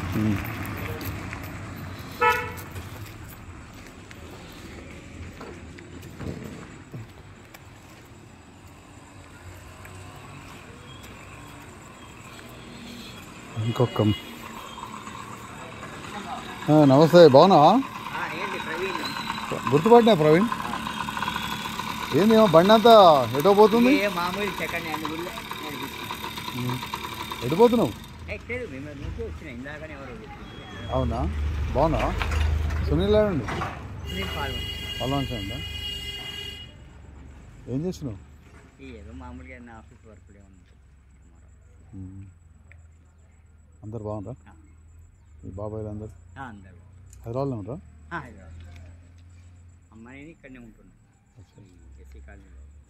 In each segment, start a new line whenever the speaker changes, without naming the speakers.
ఇంకొక నమస్తే, బాగున్నావా? గుర్తుపట్టినా ప్రవీణ్. ఏంది ఏమో బండి అంతా ఎటో పోతుంది? ఎటు పోతున్నావు? అవునా, బాగున్నావా? సునీల్ అండి పల్లంచా ఉందా? ఏం చేస్తున్నావు? అందరు బాగుందా? మీ బాబాయ్లు అందరు హైదరాబాద్లో ఉంటారా?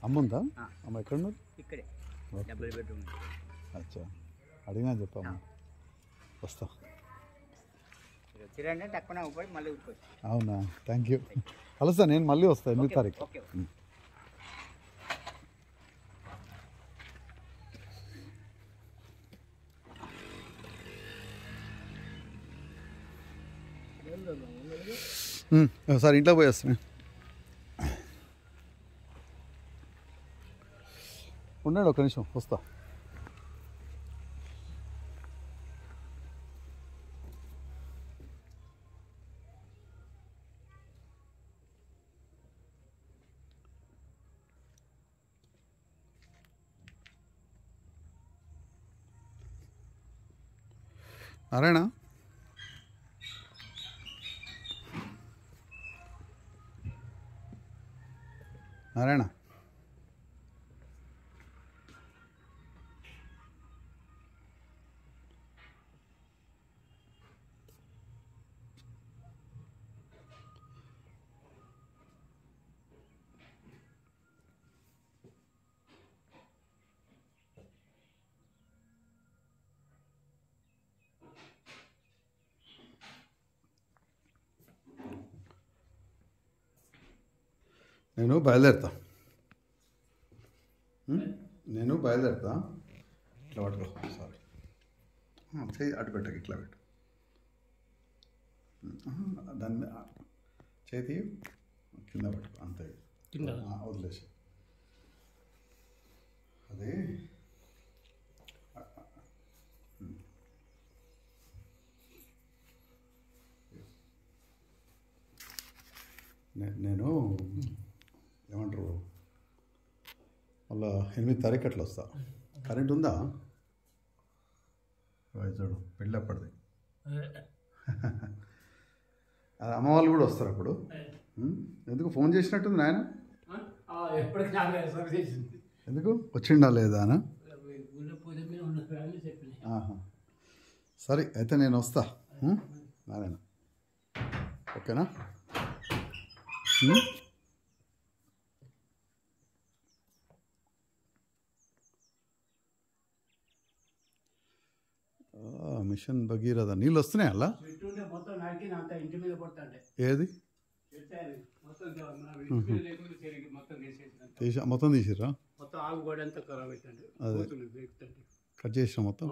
అమ్మ ఉందా? అమ్మ ఎక్కడ ఉన్నారు?
ఇక్కడే డబుల్ బెడ్రూమ్.
అచ్చా, అడిగినా చెప్పమ్మా, వస్తా. అవునా, థ్యాంక్ యూ. కలుస్తా, నేను మళ్ళీ వస్తాను 8వ తారీఖు. సార్ ఇంట్లో పోయి వస్తాను. ఉన్నాడు, ఒక నిమిషం వస్తా. నారాయణ, నారాయణ, నేను బయలుదేరుతా. ఇట్లా పట్టుకో, సారీ, చేయి అటు పెట్టకు, ఇట్లా పెట్టు. దాని మీద చేతి కింద పట్టుకో, అంతే, వదిలేసి. అదే నేను ఏమంటారు, మళ్ళా 8వ తారీఖు అట్లా వస్తా. కరెంట్ ఉందా? చూడు, పెళ్ళి అప్పటిది. అమ్మ వాళ్ళు కూడా వస్తారు అప్పుడు. ఎందుకు ఫోన్ చేసినట్టుంది నాయన? ఎందుకు వచ్చిండా లేదా అనా? సరే అయితే నేను వస్తా నారాయణ, ఓకేనా? మిషన్ భగీరథ నీళ్ళు వస్తున్నాయి అలా? ఏది మొత్తం తీసిర్రా? అదే కట్ చేసిన మొత్తం.